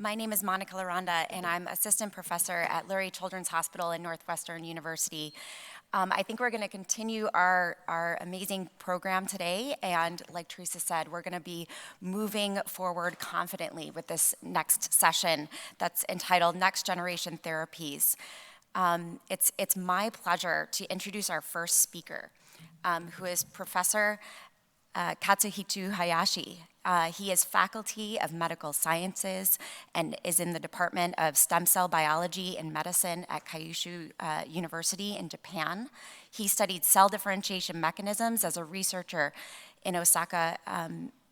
My name is Monica Laronda, and I'm assistant professor at Lurie Children's Hospital and Northwestern University. I think we're going to continue our amazing program today, and like Teresa said, we're going to be moving forward confidently with this next session that's entitled Next Generation Therapies. It's my pleasure to introduce our first speaker, who is Professor Katsuhito Hayashi. He is faculty of medical sciences and is in the Department of Stem Cell Biology and Medicine at Kyushu University in Japan. He studied cell differentiation mechanisms as a researcher in Osaka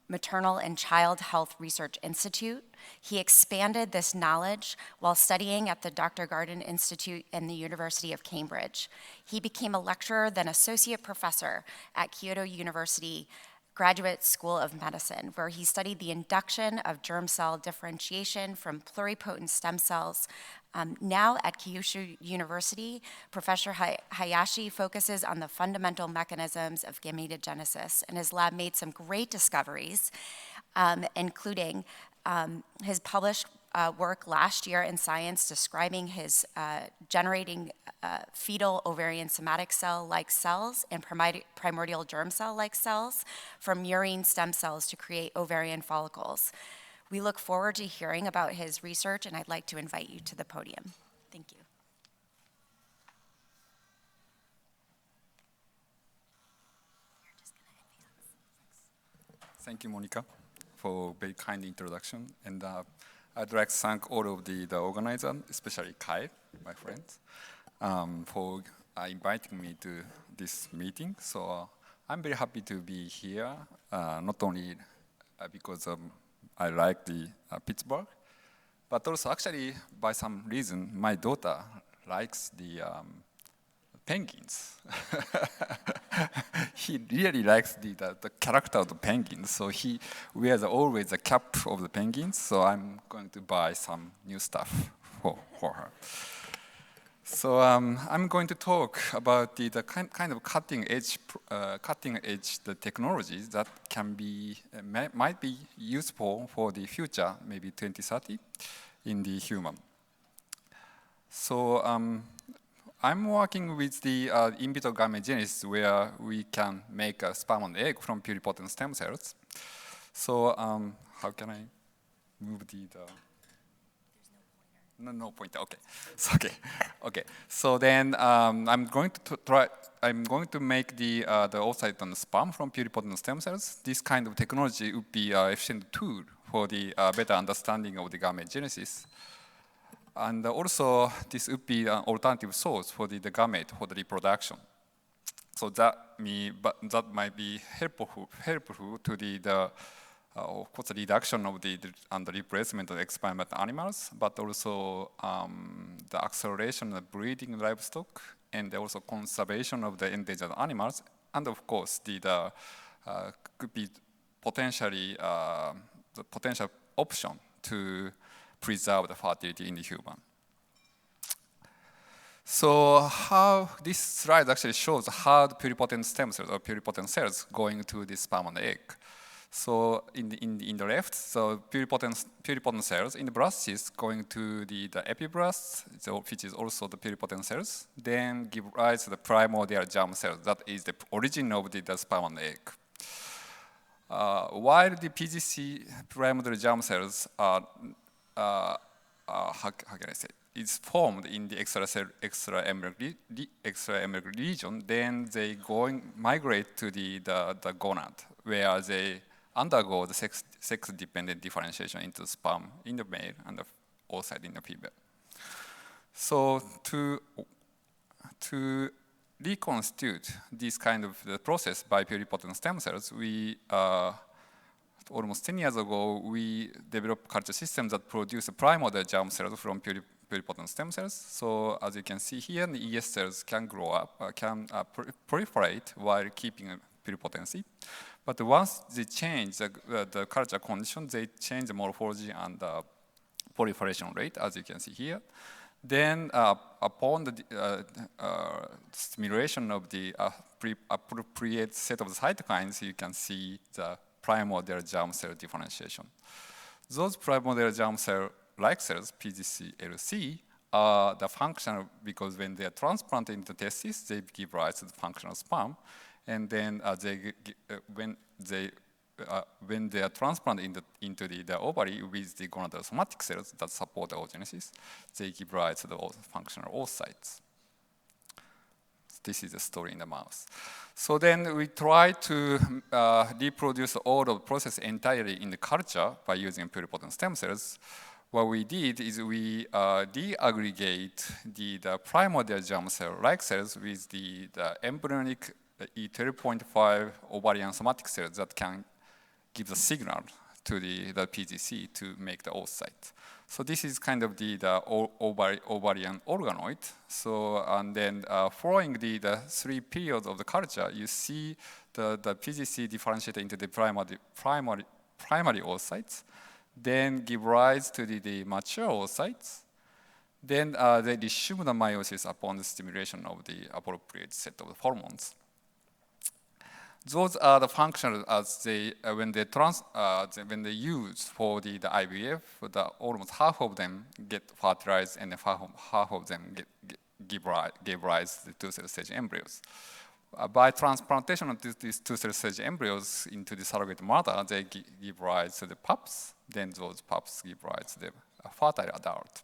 Maternal and Child Health Research Institute. He expanded this knowledge while studying at the Dr. Garden Institute in the University of Cambridge. He became a lecturer, then associate professor at Kyoto University Graduate School of Medicine, where he studied the induction of germ cell differentiation from pluripotent stem cells. Now at Kyushu University, Professor Hayashi focuses on the fundamental mechanisms of gametogenesis, and his lab made some great discoveries, including his published work last year in Science describing his generating fetal ovarian somatic cell-like cells and primordial germ cell-like cells from murine stem cells to create ovarian follicles. We look forward to hearing about his research, and I'd like to invite you to the podium. Thank you. Thank you, Monica, for a very kind introduction. And I'd like to thank all of the organizers, especially Kai, my friends, for inviting me to this meeting. So I'm very happy to be here, not only because I like the Pittsburgh, but also actually by some reason my daughter likes the penguins. He really likes the character of the penguins, so he wears always the cap of the penguins, so I'm going to buy some new stuff for her. So I'm going to talk about the kind of cutting edge the technologies that can be might be useful for the future, maybe 2030, in the human. So I'm working with the in vitro gametogenesis, where we can make a sperm and egg from pluripotent stem cells. So how can I move the No pointer. Okay. So, okay. So then I'm going to make the oocyte and sperm from pluripotent stem cells. This kind of technology would be an efficient tool for the better understanding of the gametogenesis. And also, this would be an alternative source for the gamete for the reproduction. So that might be helpful to of course, the reduction of and the replacement of experimental animals, but also the acceleration of breeding livestock, and also conservation of the endangered animals, and of course, could be potentially the potential option to preserve the fertility in the human. So this slide actually shows how the pluripotent stem cells or pluripotent cells going to the sperm and egg. So in the left, so pluripotent cells in the blasts going to the epiblasts, which is also the pluripotent cells, then give rise to the primordial germ cells. That is the origin of the sperm and egg. While the PGC primordial germ cells are how can I say, is formed in the extraembryonic region, then they migrate to the gonad, where they undergo the sex-dependent differentiation into sperm in the male and the oocyte in the female. So to reconstitute this kind of the process by pluripotent stem cells, we almost 10 years ago, we developed culture systems that produce primordial germ cells from pluripotent stem cells. So as you can see here, the ES cells can grow up, can proliferate while keeping pluripotency. But once they change the culture condition, they change the morphology and the proliferation rate, as you can see here. Then upon the stimulation of the appropriate set of the cytokines, you can see the primordial germ cell differentiation. Those primordial germ cells like cells, PGCLC, are the functional because when they are transplanted into testes, they give rise to the functional sperm, and then when they are transplanted into the ovary with the gonadosomatic cells that support oogenesis, they give rise to the functional oocytes. This is the story in the mouse. So then we try to reproduce all of the process entirely in the culture by using pluripotent stem cells. What we did is we deaggregate the primordial germ cell-like cells with the embryonic E12.5 ovarian somatic cells that can give the signal to the PGC to make the oocyte. So this is kind of the ovarian organoid. So and then following the 3 periods of the culture, you see the PGC differentiated into the primary oocytes, then give rise to the mature oocytes. Then they resume the meiosis upon the stimulation of the appropriate set of the hormones. Those are the functional as they when they use for the IVF. Almost half of them get fertilized, and half of them give rise to the two-cell stage embryos. By transplantation of these two-cell stage embryos into the surrogate mother, they give rise to the pups. Then those pups give rise to the fertile adult.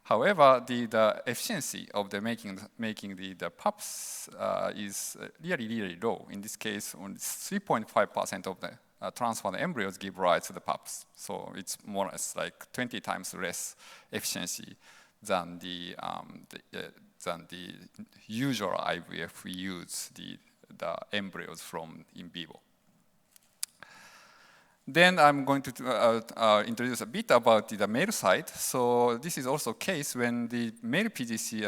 However, the efficiency of the making the pups is really low. In this case, only 3.5% of the transferred embryos give rise to the pups. So it's more or less like 20 times less efficiency than the usual IVF we use the embryos from in vivo. Then I'm going to introduce a bit about the male side. So this is also a case when the male PGC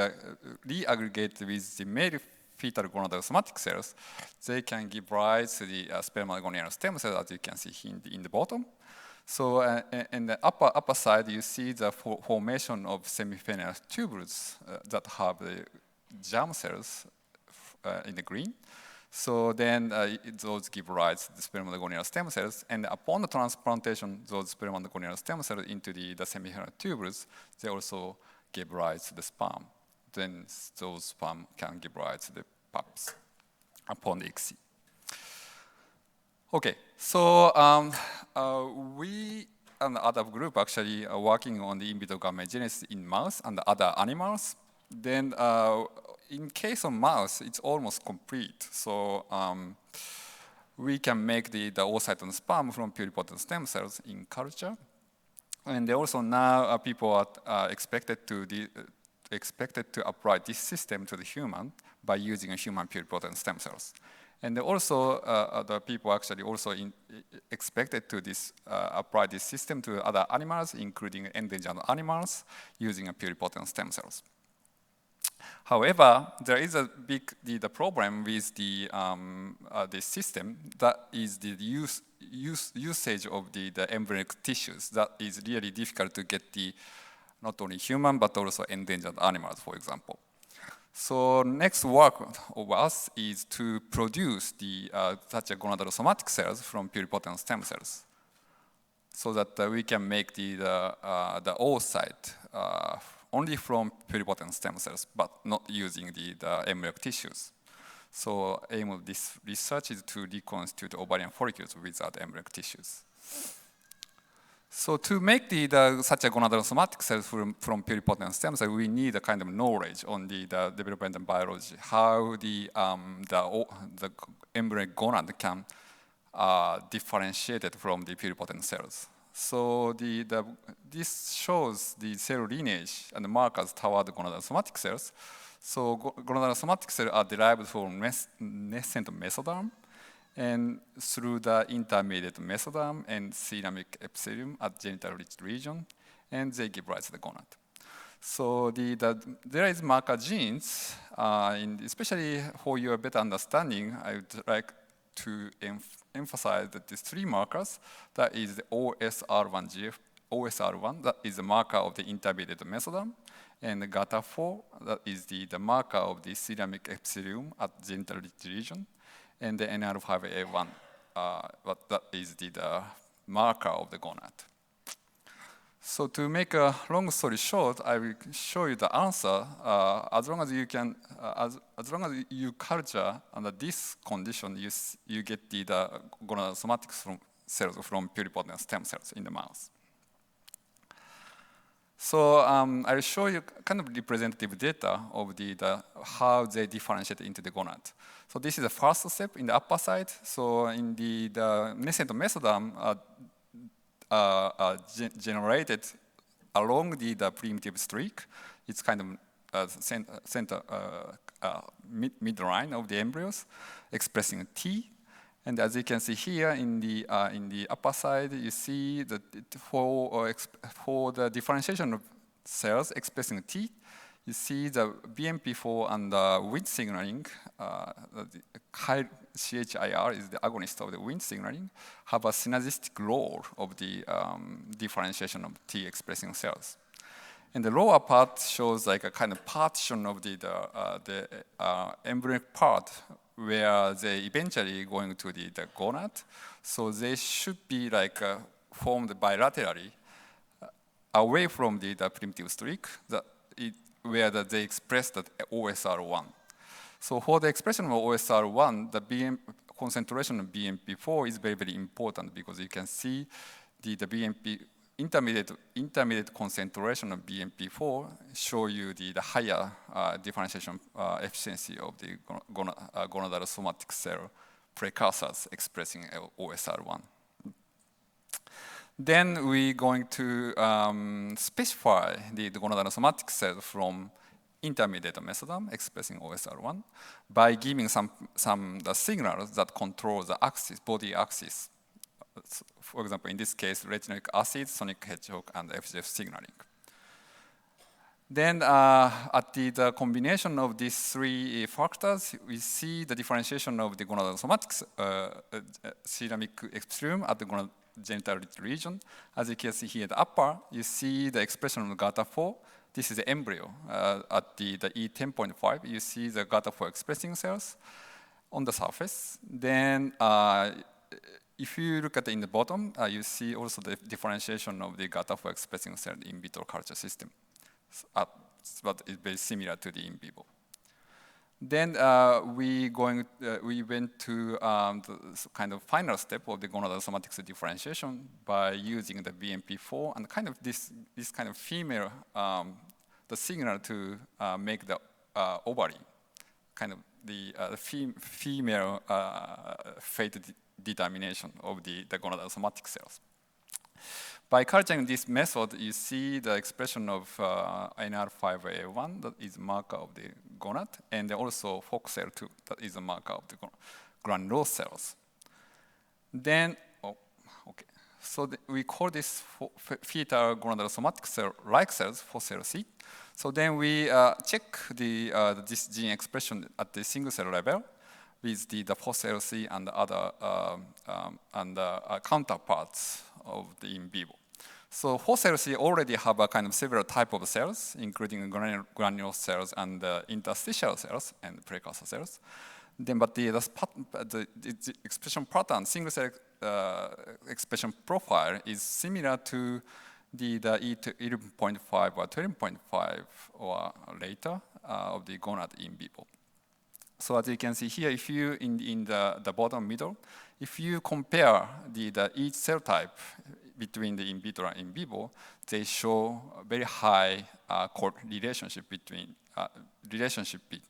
reaggregate with the male fetal gonadosomatic cells, they can give rise to the spermatogonadal stem cells, as you can see in the bottom. So in the upper side, you see the formation of semifinal tubules that have the germ cells in the green. So then those give rise to the spermatogonadal stem cells, and upon the transplantation, those spermatogonadal stem cells into the semifinal tubules, they also give rise to the sperm. Then those sperm can give rise to the pups upon the ICSI. Okay, so we and the other group actually are working on the in vitro gametogenesis in mouse and other animals. Then in case of mouse, it's almost complete. So we can make the oocyte and sperm from pluripotent stem cells in culture. And also now people are expected to apply this system to the human by using a human pluripotent stem cells. And also the people actually also expected to apply this system to other animals, including endangered animals, using a pluripotent stem cells. However, there is a big problem with the system, that is the usage of the embryonic tissues. That is really difficult to get not only human but also endangered animals, for example. So next work of us is to produce such a gonadosomatic cells from pluripotent stem cells, so that we can make the oocyte only from pluripotent stem cells, but not using the embryonic tissues. So aim of this research is to reconstitute ovarian follicles without embryonic tissues. So to make such a gonadosomatic cells from pluripotent stem cells, we need a kind of knowledge on the developmental biology, how the embryonic gonad can differentiate it from the pluripotent cells. So this shows the cell lineage and the markers toward the gonadosomatic cells. So gonadosomatic cells are derived from nascent mesoderm, and through the intermediate mesoderm and ceramic epithelium at genital-rich region, and they give rise to the gonad. So there is marker genes, especially for your better understanding, I would like to emphasize that these 3 markers, that is the OSR1, that is the marker of the intermediate mesoderm, and the GATA4, that is the marker of the ceramic epithelium at genital-rich region, and the NR5A1, that is the marker of the gonad. So to make a long story short, I will show you the answer. As long as you can, as long as you culture under this condition, you get the gonadosomatic cells from pluripotent stem cells in the mouse. So I'll show you kind of representative data of how they differentiate into the gonad. So this is the first step in the upper side. So in the nascent mesoderm generated along the primitive streak. It's kind of center midline of the embryos expressing T. And as you can see here in the upper side, you see that for the differentiation of cells expressing T, you see the BMP4 and the Wnt signaling, CHIR is the agonist of the Wnt signaling, have a synergistic role of the differentiation of T expressing cells. And the lower part shows like a kind of partition of the embryonic part where they eventually going to the gonad. So they should be like formed bilaterally away from the primitive streak where they express that OSR1. So for the expression of OSR1, the concentration of BMP4 is very, very important because you can see the BMP intermediate concentration of BMP4 show you the higher differentiation efficiency of the gonadosomatic cell precursors expressing OSR1. Then we're going to specify the gonadosomatic cell from intermediate mesoderm expressing OSR1 by giving some the signals that control the axis, body axis. For example, in this case, retinoic acid, sonic hedgehog, and FGF signaling. Then at the combination of these three factors, we see the differentiation of the gonadosomatic ceramic epithelium at the gonadogenital region. As you can see here at the upper, you see the expression of GATA4. This is the embryo. At the E10.5, you see the GATA4 expressing cells on the surface. Then if you look at in the bottom, you see also the differentiation of the GATA4 expressing cell in vitro culture system. But it's very similar to the in vivo. Then we went to the kind of final step of the gonadosomatic differentiation by using the BMP4 and kind of this kind of female the signal to make the ovary, kind of the female fate determination of the gonadosomatic cells. By culturing this method, you see the expression of NR5A1, that is a marker of the gonad, and also FOXL2, that is a marker of the granulose cells. Then, so we call this fetal gonadosomatic cell-like cells, FOCL-C. So then we check this gene expression at the single cell level with the FOCL-C and other counterparts of the in vivo. So FOCL-C already have a kind of several type of cells, including granule cells and interstitial cells and precursor cells. Then, but the expression pattern, single cell expression profile is similar to the E11.5 or 12.5 or later of the gonad in vivo. So as you can see here, if you in the bottom middle, if you compare each cell type between the in vitro and in vivo, they show a very high relationship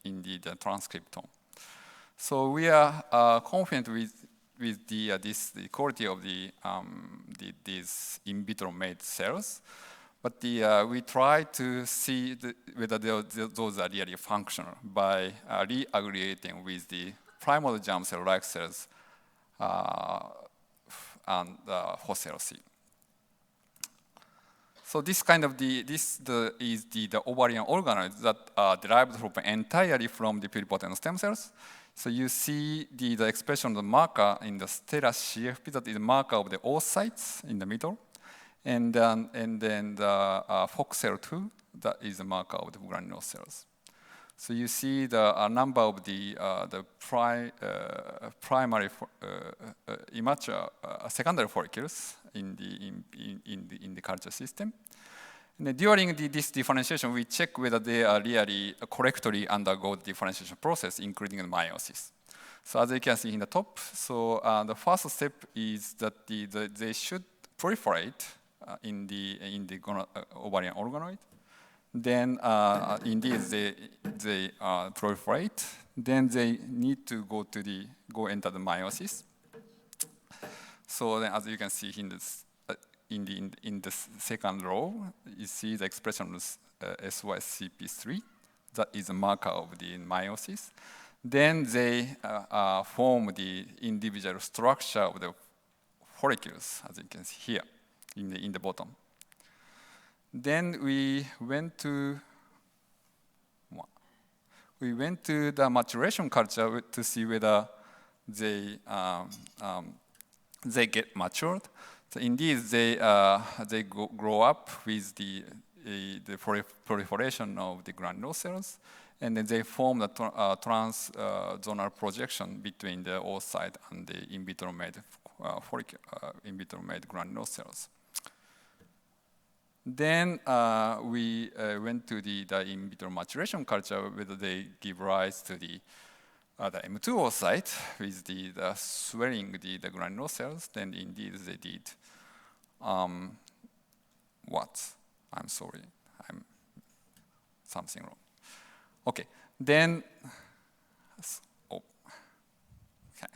in the transcriptome. So we are confident with the quality of these in vitro made cells, but we try to see whether those are really functional by reaggregating with the primordial germ cell-like cells and FOCL-C. So this kind of is the ovarian organoids that are derived entirely from the pluripotent stem cells. So you see the expression of the marker in the stellar CFP, that is the marker of the oocytes in the middle, and then the FOXL2, that is the marker of the granule cells. So you see the number of the primary immature secondary follicles in the culture system, And during this differentiation, we check whether they are really correctly undergo the differentiation process, including the meiosis. So as you can see in the top, so the first step is that they should proliferate in the ovarian organoid. Then indeed they proliferate. Then they need to go enter the meiosis. So then, as you can see in this, in the second row, you see the expression of SYCP3. That is a marker of the meiosis. Then they form the individual structure of the follicles, as you can see here in the bottom. Then we went to the maturation culture to see whether they get matured. So indeed, they grow up with the proliferation of the granule cells, and then they form the transzonal projection between the oocyte and the in vitro made granule cells. Then we went to the in vitro maturation culture, whether they give rise to the M2 oocyte with the swelling the granule cells. Then indeed they did. What? I'm sorry, I'm something wrong. Okay, then, oh, okay.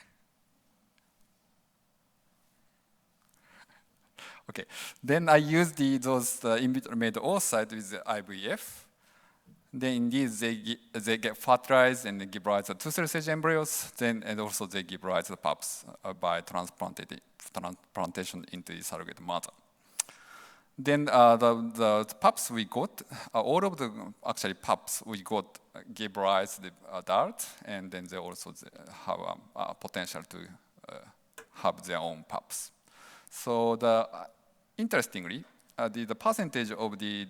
Okay, then I used those in vitro made oocyte with the IVF. Then indeed they get fertilized and they give rise to two-cell stage embryos. Then and also they give rise to pups by transplantation into the surrogate mother. Then the pups we got, all of the actually pups we got gave rise to the adult, and then they also have a potential to have their own pups. So interestingly, the percentage of the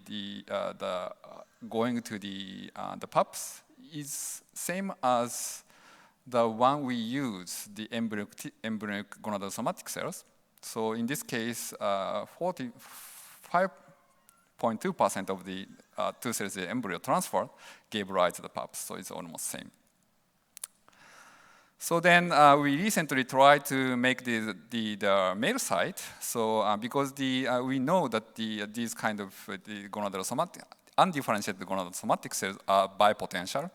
going to the pups is same as the one we use, the embryonic gonadosomatic cells. So in this case, 45.2% of the two cells the embryo transfer gave rise to the pups, so it's almost same. So then we recently tried to make the male side. So because we know that these kind of the gonadosomatic, undifferentiated gonadosomatic cells are bipotential.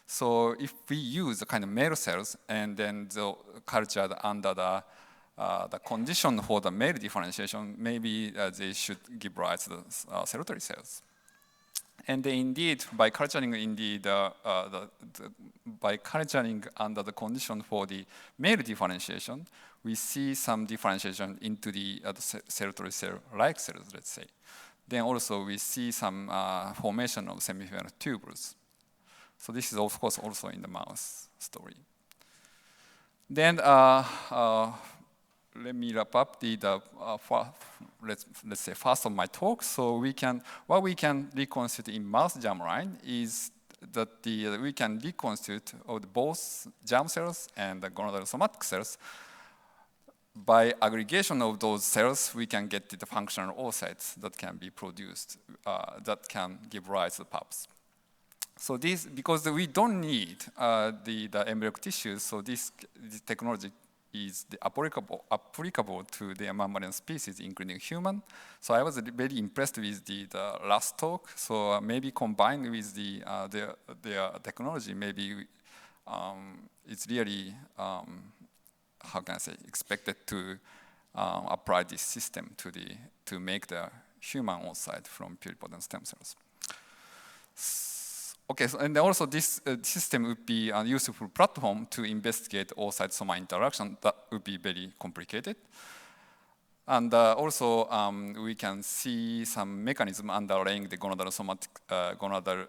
So if we use the kind of male cells and then the cultured under the condition for the male differentiation, maybe they should give rise to the cellulatory cells. And indeed, by culturing by culturing under the condition for the male differentiation, we see some differentiation into the cellulatory cell-like cells, let's say. Then also we see some formation of semifinal tubules. So this is of course also in the mouse story. Then let me wrap up let's say first of my talk. So what we can reconstitute in mouse germline is that we can reconstitute of both germ cells and the gonadosomatic cells. By aggregation of those cells, we can get the functional oocytes that can be produced, that can give rise to pups. So this, because we don't need the embryonic tissues, so this technology is applicable to the mammalian species, including human. So I was very impressed with the last talk. So maybe combined with their technology, maybe it's really, how can I say, expected to apply this system to make the human oocyte from pluripotent stem cells. Okay, so, and also this system would be a useful platform to investigate oocyte-soma interaction. That would be very complicated. And also, we can see some mechanism underlying the gonadal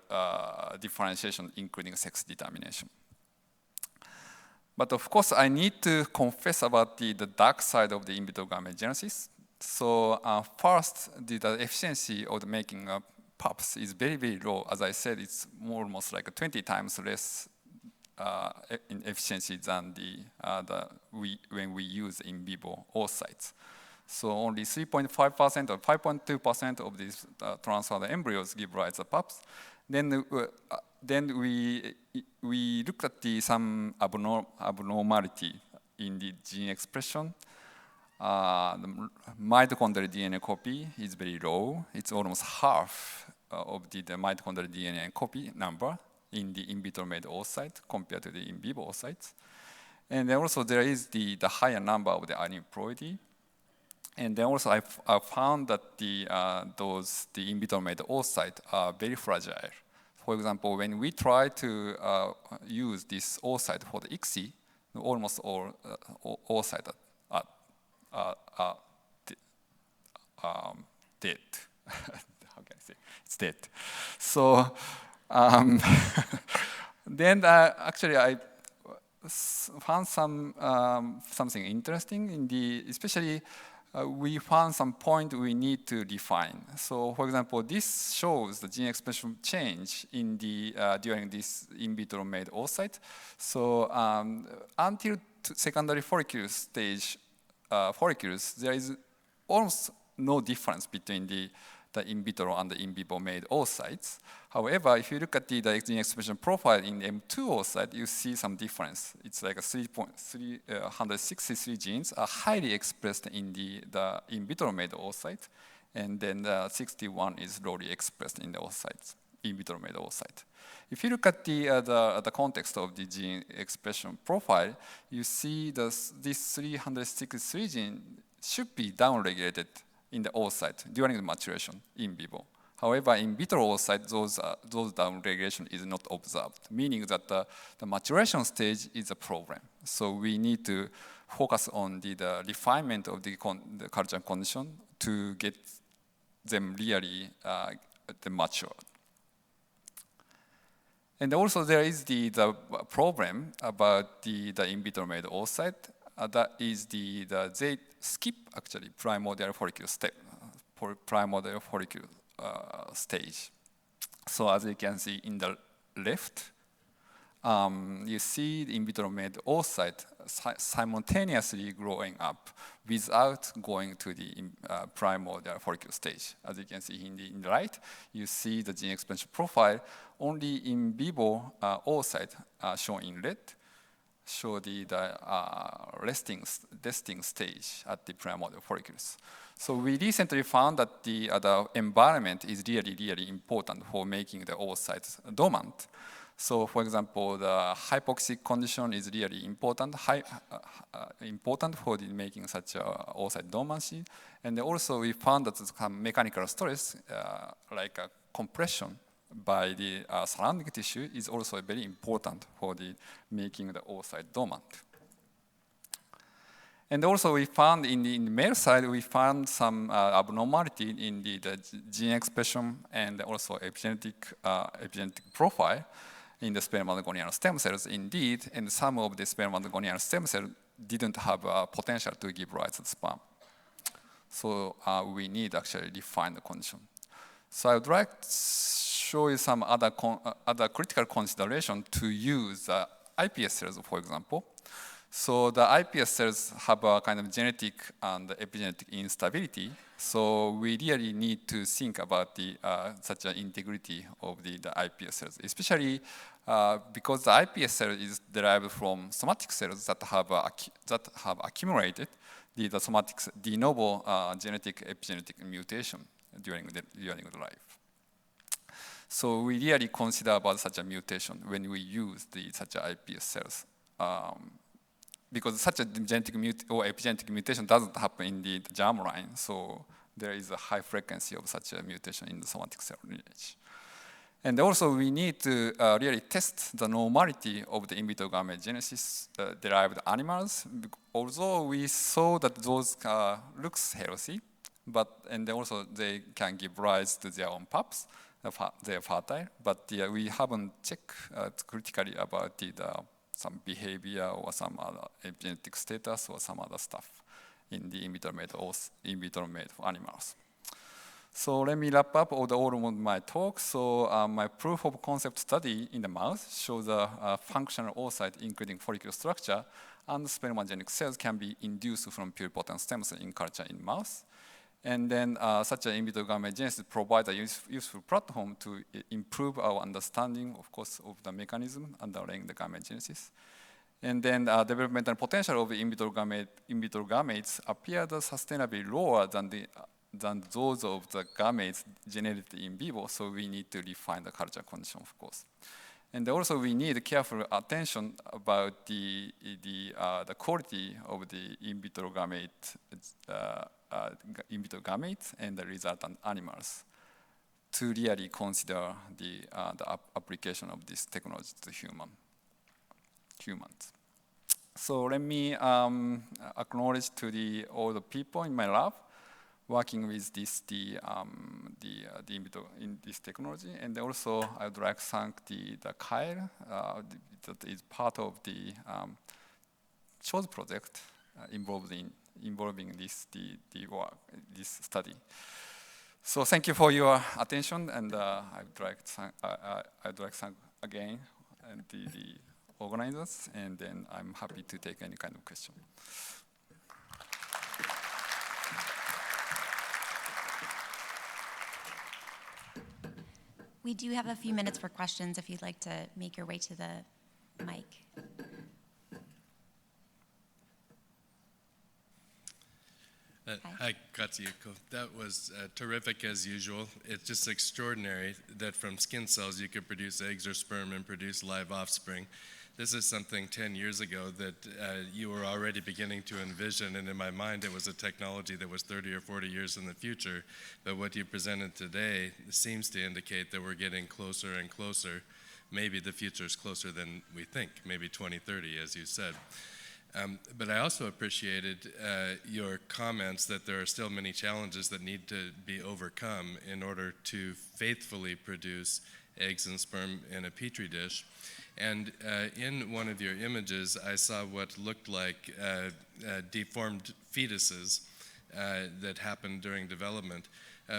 differentiation, including sex determination. But of course, I need to confess about the dark side of the in vitro gametogenesis. So first, the efficiency of the making pups is very, very low. As I said, it's almost like 20 times less in efficiency than when we use in vivo oocytes. So only 3.5% or 5.2% of these transferred embryos give rise to pups. Then we looked at some abnormality in the gene expression. The mitochondrial DNA copy is very low. It's almost half of the mitochondrial DNA copy number in the in vitro made oocyte compared to the in vivo oocytes. And then also there is the higher number of the aneuploidy. And then also I found that the in vitro made oocytes are very fragile. For example, when we try to use this oocyte for the ICSI, almost all oocytes are dead. How can I say? It's dead. So then actually I found something interesting in especially we found some point we need to define. So for example, this shows the gene expression change in during this in vitro made oocyte. So until secondary follicle stage follicles, there is almost no difference between the in vitro and the in vivo made oocytes. However, if you look at the gene expression profile in M2 oocyte, you see some difference. It's like 363 genes are highly expressed in the in vitro made oocyte, and then 61 is lowly expressed in the oocytes, in vitro made oocyte. If you look at the context of the gene expression profile, you see this 363 gene should be downregulated in the oocyte during the maturation in vivo. However, in vitro oocyte, those downregulation is not observed, meaning that the maturation stage is a problem. So we need to focus on the refinement of the culture condition to get them really mature. And also there is the problem about the in vitro made oocyte. That is they skip actually primordial follicle step for primordial follicle stage. So as you can see in the left, you see the in vitro made oocyte simultaneously growing up without going to the primordial follicle stage. As you can see in the right, you see the gene expression profile. Only in vivo oocyte shown in red show the resting stage at the primordial follicles. So we recently found that the environment is really important for making the oocytes dormant. So for example, the hypoxic condition is really important, important for making such a oocyte dormancy. And also we found that some mechanical stress, like compression by the surrounding tissue, is also very important for making the oocyte dormant. And also we found in the male side, we found some abnormality in the gene expression and also epigenetic profile in the spermatogonal stem cells indeed, and some of the spermatogonal stem cells didn't have potential to give rise to sperm. So we need actually define the condition. So I would like to show you some other critical consideration to use iPS cells, for example. So the iPS cells have a kind of genetic and epigenetic instability. So we really need to think about such an integrity of the iPS cells, especially because the iPS cell is derived from somatic cells that have accumulated the somatic de novo genetic epigenetic mutation during the life. So we really consider about such a mutation when we use such iPS cells. Because such a genetic or epigenetic mutation doesn't happen in the germline, so there is a high frequency of such a mutation in the somatic cell lineage. And also we need to really test the normality of the in vitro gametogenesis derived animals, although we saw that those looks healthy, and also they can give rise to their own pups, they are fertile, but we haven't checked critically about some behavior or some other epigenetic status or some other stuff in the in vitro made animals. So let me wrap up all of my talk. So my proof of concept study in the mouse shows a functional oocyte, including follicular structure, and spermogenic cells can be induced from pluripotent stem cells in culture in mouse. And then such an in vitro gametogenesis provides a useful platform to improve our understanding, of course, of the mechanism underlying the gametogenesis. And then developmental potential of in vitro gametes appeared sustainably lower than those of the gametes generated in vivo, so we need to refine the culture condition, of course. And also we need careful attention about the quality of the in vitro gametes and the resultant animals to really consider the application of this technology to humans. So let me acknowledge to all the people in my lab working with the in vitro in this technology, and also I would like to thank the Kyle that is part of the CHOSE project involving this study. So thank you for your attention, and I'd like to thank again the organizers, and then I'm happy to take any kind of question. We do have a few minutes for questions if you'd like to make your way to the mic. Hi, Katsuhiko. That was terrific as usual. It's just extraordinary that from skin cells you could produce eggs or sperm and produce live offspring. This is something 10 years ago that you were already beginning to envision, and in my mind it was a technology that was 30 or 40 years in the future. But what you presented today seems to indicate that we're getting closer and closer. Maybe the future is closer than we think, maybe 2030, as you said. But I also appreciated your comments that there are still many challenges that need to be overcome in order to faithfully produce eggs and sperm in a petri dish. And in one of your images, I saw what looked like deformed fetuses that happened during development.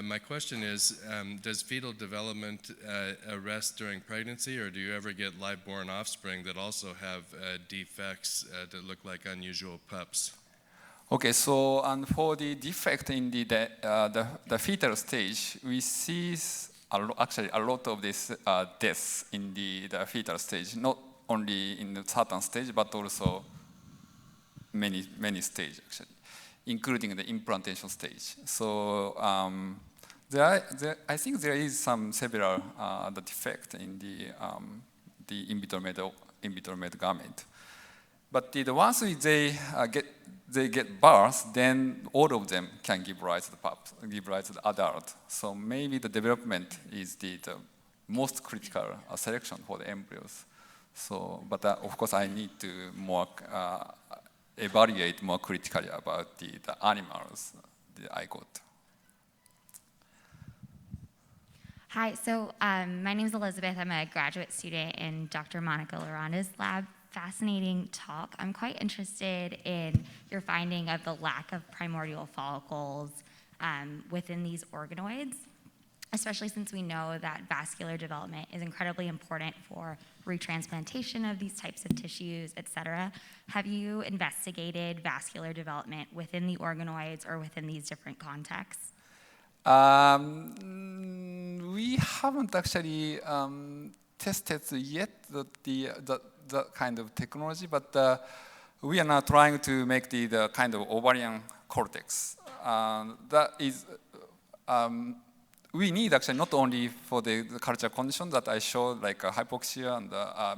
My question is, does fetal development arrest during pregnancy, or do you ever get live-born offspring that also have defects that look like unusual pups? Okay, so for the defect in the fetal stage, we see actually a lot of this deaths in the fetal stage, not only in the certain stage, but also many stages actually, including the implantation stage. So I think there is several the defect in the in vitro made gamete. But once they get birth, then all of them can give rise to the pup, give rise to the adult. So maybe the development is the most critical selection for the embryos. So, but of course, I need to more evaluate more critically about the animals that I got. Hi, so my name is Elizabeth. I'm a graduate student in Dr. Monica Laronda's lab. Fascinating talk. I'm quite interested in your finding of the lack of primordial follicles within these organoids, especially since we know that vascular development is incredibly important for retransplantation of these types of tissues, et cetera. Have you investigated vascular development within the organoids or within these different contexts? We haven't actually tested yet that kind of technology, but we are now trying to make the kind of ovarian cortex. That is, we need actually not only for the culture condition that I showed, like hypoxia and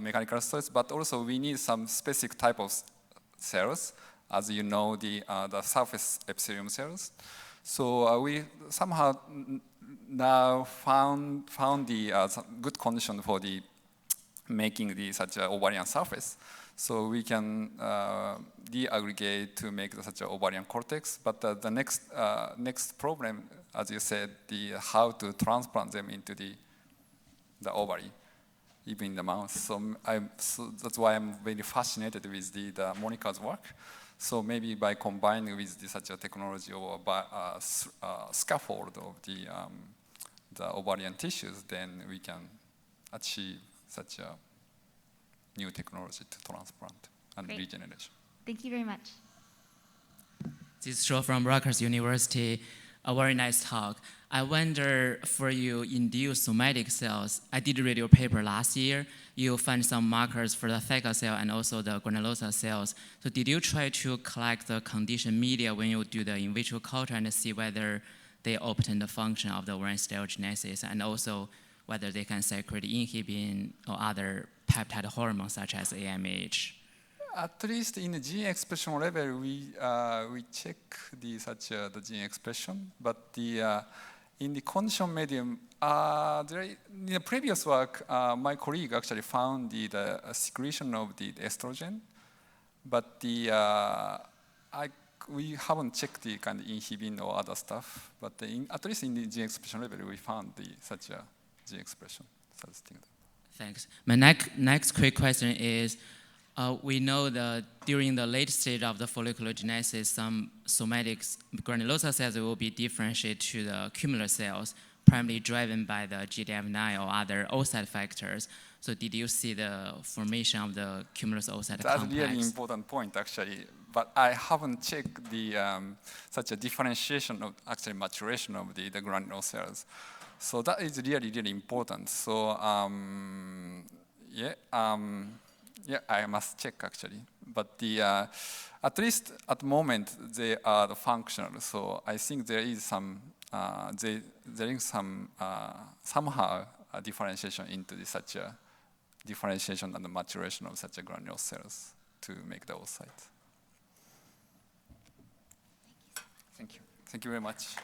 mechanical stress, but also we need some specific type of cells, as you know, the surface epithelium cells. So we somehow now found the good condition for the making such an ovarian surface. So we can deaggregate to make such an ovarian cortex. But the next problem, as you said, how to transplant them into the ovary, even in the mouse. So that's why I'm very fascinated with the Monica's work. So maybe by combining with such a technology or scaffold of the ovarian tissues, then we can achieve such a new technology to transplant and Great. regeneration. Thank you very much. This is Joe from Rutgers University. A very nice talk. I wonder, for you induced somatic cells, I did read your paper last year. You found some markers for the theca cell and also the granulosa cells. So did you try to collect the conditioned media when you do the in vitro culture and see whether they obtain the function of the ovarian steroidogenesis, and also whether they can secrete inhibin or other peptide hormones such as AMH? At least in the gene expression level, we check the gene expression, but in the condition medium, in the previous work, my colleague actually found the secretion of the estrogen, but we haven't checked the kind of inhibin or other stuff. But at least in the gene expression level, we found such a gene expression. Thanks. My next quick question is, we know that during the late stage of the follicular genesis, some somatic granulosa cells will be differentiated to the cumular cells, primarily driven by the GDF9 or other oocyte factors. So did you see the formation of the cumulus oocyte complex? That's a really important point, actually. But I haven't checked such a differentiation of actually maturation of the granular cells. So that is really, really important. So yeah, I must check actually. But at least at the moment they are functional. So I think there is somehow a differentiation into such a differentiation and the maturation of such a granular cells to make the oocyte. Thank you. Thank you very much.